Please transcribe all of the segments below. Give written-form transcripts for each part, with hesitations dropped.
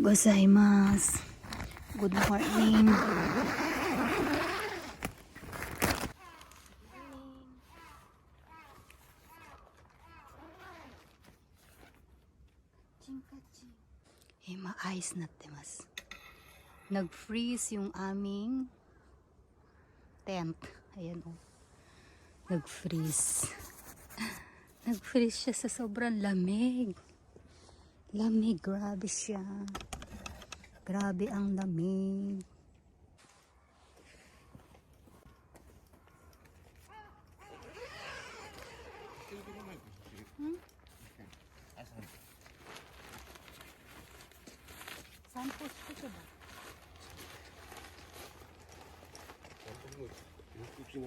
gozaimasu. Good morning. Maayos na temas. Nag-freeze yung aming tent. Ayan o. Nag-freeze. Nag-freeze siya sa sobrang lamig. Lamig, grabe siya. Grabe ang lamig. Saan post ko siya ba? や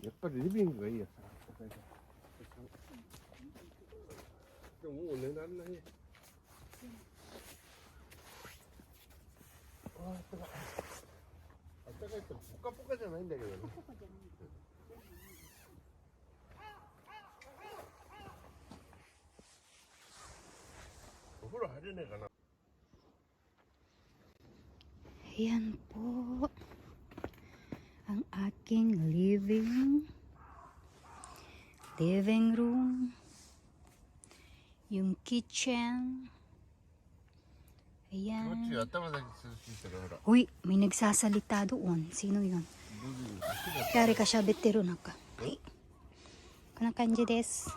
っぱりリビングがいいやさ。でももう寝られない。あったかい。あったかいってポカポカじゃないんだけどね。お風呂入れねえかな。 Ayan po ang aking living room, yung kitchen. Ayan. Uy, may nagsasalita doon. Sino yun? Kari ka siya betero na ka. Ay, kanji desu.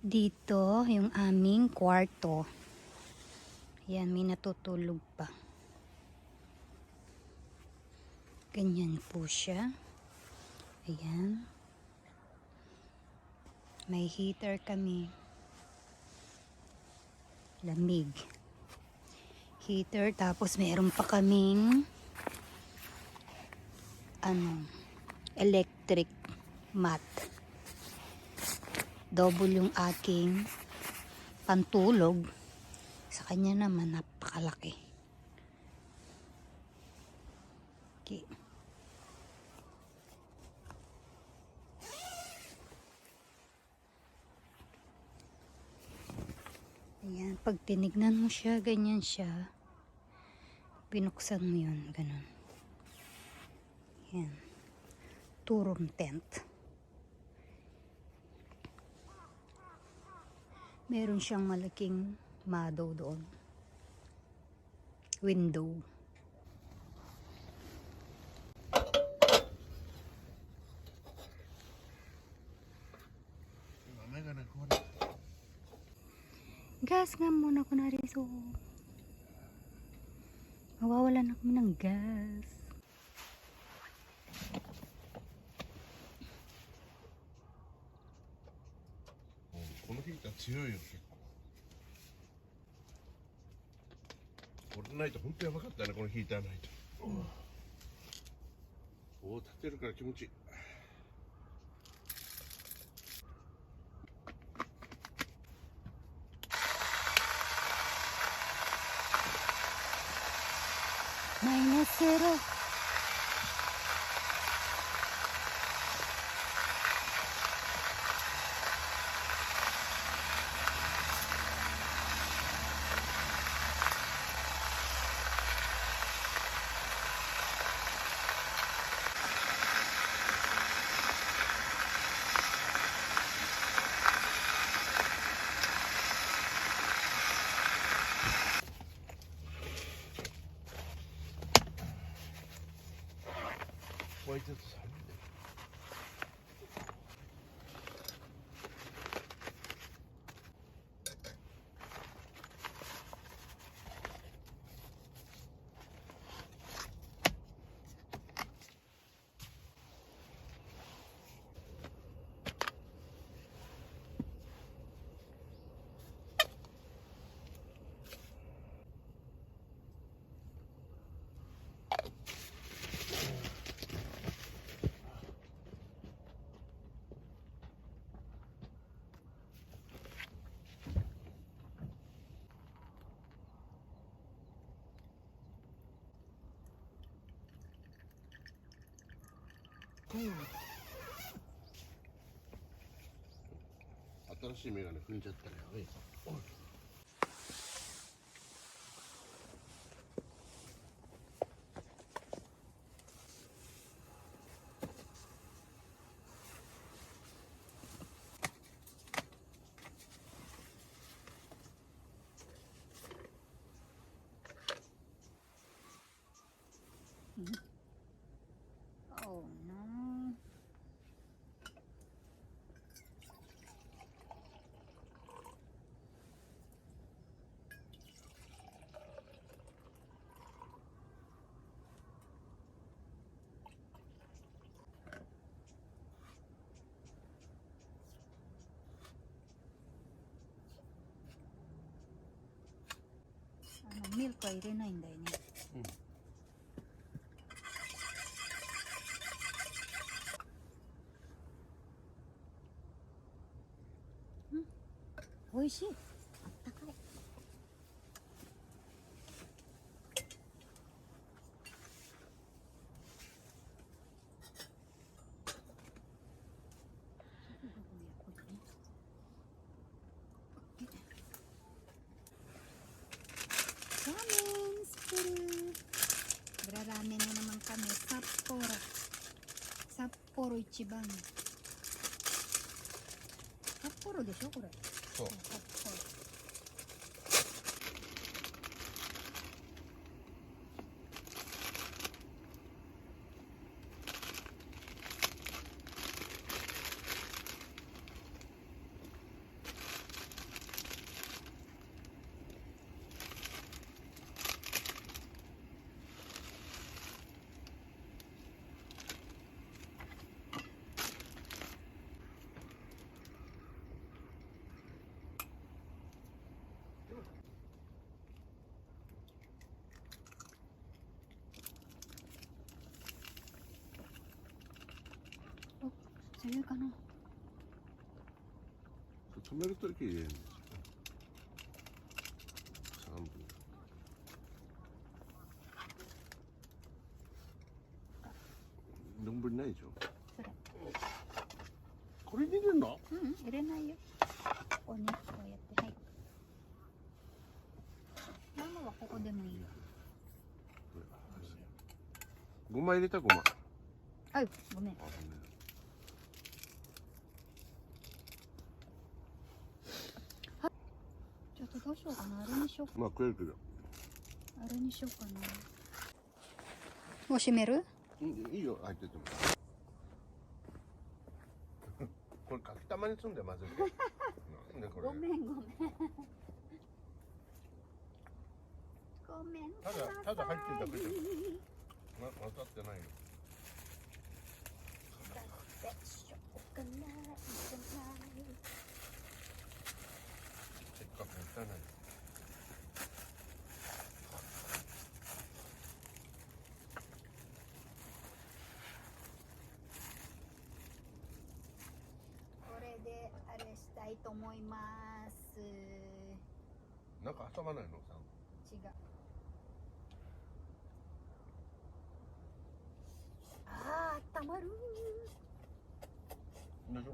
Dito yung aming kwarto. Ayan, may natutulog pa. Ganyan po siya. Ayan. May heater kami. Lamig. Heater, tapos meron pa kaming electric mat. Double yung aking pantulog. Sa kanya naman, napakalaki. Okay. Ayan, pag tinignan mo siya, ganyan siya. Pinuksan mo yun, ganun. Ayan. Two-room tent. Meron siyang malaking mado doon. Window. Gas nga muna ko na rin, so mawawalan ako ng gas.このヒーター強いよ結構。これないと本当やばかったね、このヒーターないと。おお、立てるから気持ちいい。マイナスゼロ。こいつと寒いんだよ。新しいメガネ踏んじゃったらやべえぞ。おいOh no. Milk は入れないんだよね。美味しい。あったかい。Ramen, spirit. Ramen na naman kami. Sapporo. Sapporo Ichiban. Sapporo でしょこれ。そう。強いかな。止めるとき入れるんですよ。3分。丼ないでしょ。それ。これに入れるの？うん、入れないよ。ここにこうやって、はい。ママはここでもいいよ。ごま入れたごま。あ、ごめん。ちょっとどうしようかな。あれにしようか。まあ食えるけど。あれにしようかな。もう閉める？いいよ、入ってても。これかきたまにすんだよ、まずい。なんでこれ。ごめんごめん。ごめん。ただ入ってるだけじゃん。混ざってないよ。せっかく言ったのに。これであれしたいと思います。なんか挟まないのさ。違う。ああ、温まる。大丈夫？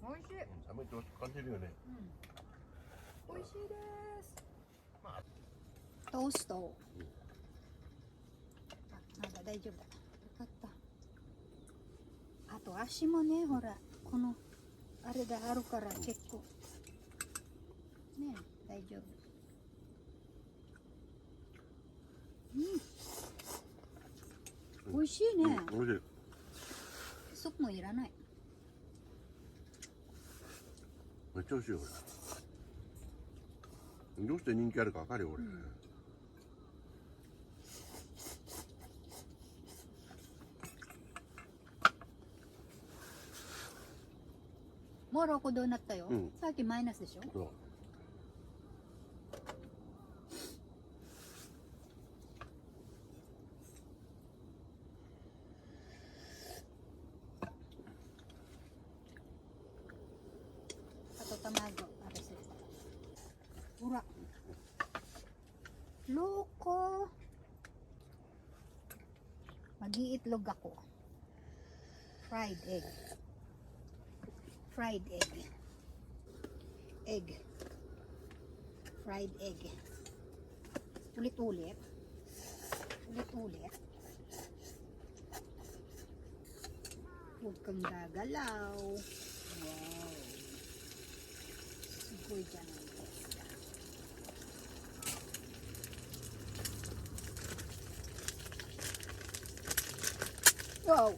美味しい。寒いと感じるよね。美味しいです。トースト。あ、なんか大丈夫だ。よかった。あと足もね、ほら、このあれがあるから結構ね、大丈夫。美味しいね。美味しい。スープもいらない。めっちゃ美味しいよこれ。どうして人気あるかわかるよ俺。もう6度になったよ。さっきマイナスでしょ。そう。あと卵、あれする。ほら。Loko. Mag-iitlog ako. fried egg. Fried egg. Egg. Fried egg. Ulit-ulit. Ulit-ulit. Huwag kang gagalaw. Wow. Sugoy dyan ang testa. Wow.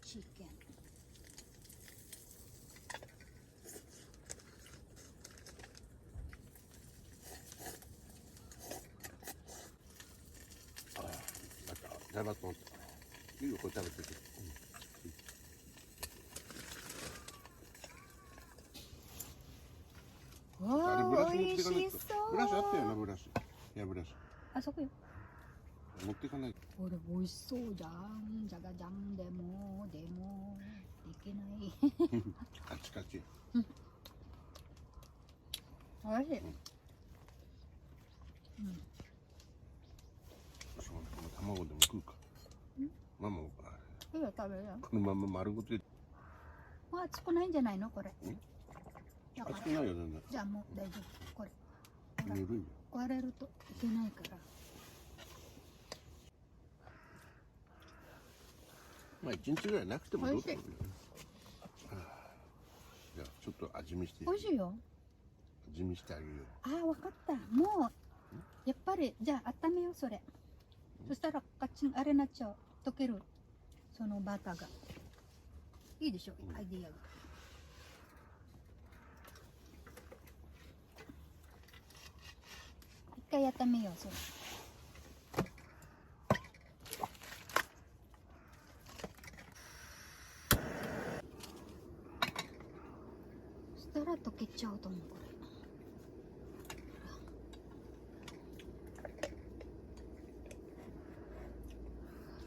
Chicken.じゃがと思ったいいよこれ食べてて、あれブラシ持っていかないと。ブラシあったよな、ブラシ。いやブラシあそこよ。持っていかないと。これ美味しそうじゃん。じゃがじゃんでもできない。カチカチ。おいしい。卵でも食うか。ママもいいよ食べるよ。このまま丸ごと。もう熱くないんじゃないのこれ。だから熱くないよ全然。じゃあもう大丈夫。これ。ぬるいよ。割れるといけないから。まあ一日ぐらいなくてもどうだろうよ。美味しいじゃあちょっと味見して。美味しいよ。味見してあげるよ。ああ、わかった。もうやっぱりじゃあ温めようそれ。そしたらカチンあれなっちゃう。溶ける。そのバターが。いいでしょ、アイディアが。一回温めようそれ。そしたら溶けちゃうと思うこれ。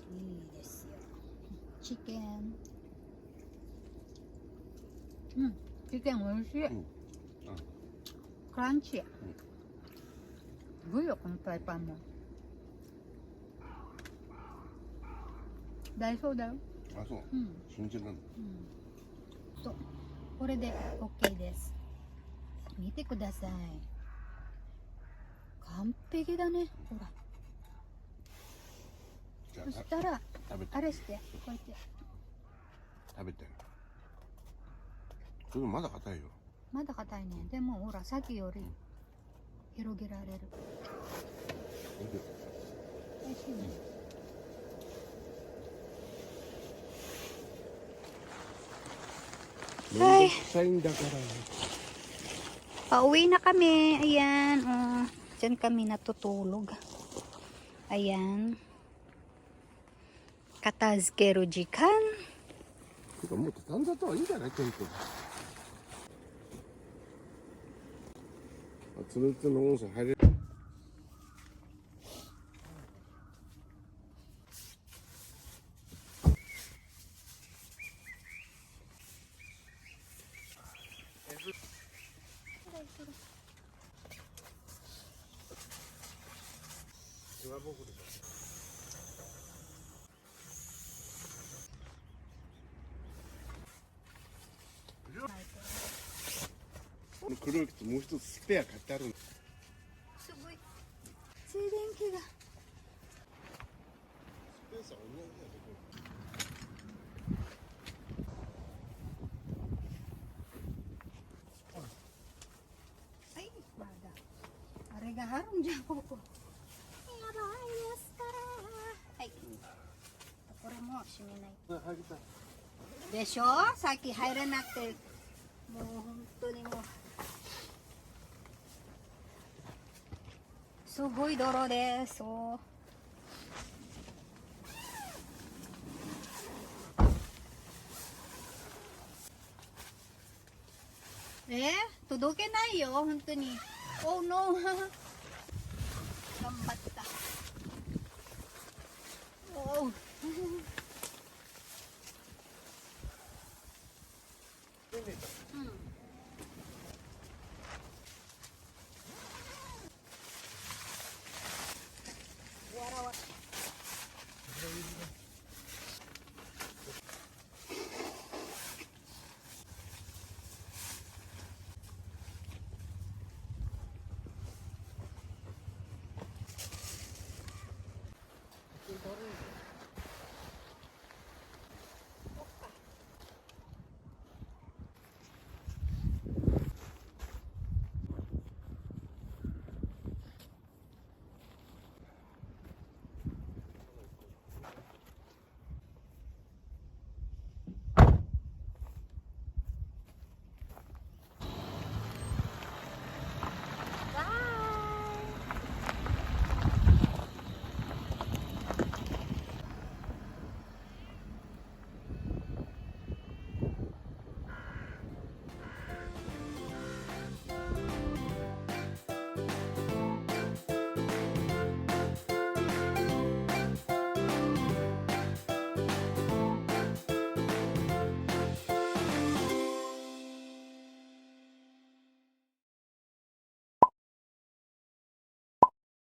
いいですよ。チキン。チキン美味しい。クランチ。すごいよこのフライパンも。大丈夫だよ。あ、そう。新鮮なんだ。そう。これで OK です。見てください。完璧だね。ほら。そしたらあれしてこうやって食べて。それまだ硬いよ。まだ硬いね。でもほらさっきより広げられる。美味しいね。めんどくさいんだから。Pauwi na kami. Ayan. Diyan kami natutulog. Ayan. Katazkeru jikan. てかもう畳んだとはいいんじゃないテント。つるつるの温泉入れる。黒い靴もう一つスペア買ってあるんだ。すごい。静電気が。スペースは同じだよ。はい、まだ。あれがあるんじゃん、ここ。やばいですから。はい。これも閉めない。入りたい。でしょ、さっき入れなくて。もう本当にもう。すごい泥です。そう。届けないよ、本当に。Oh no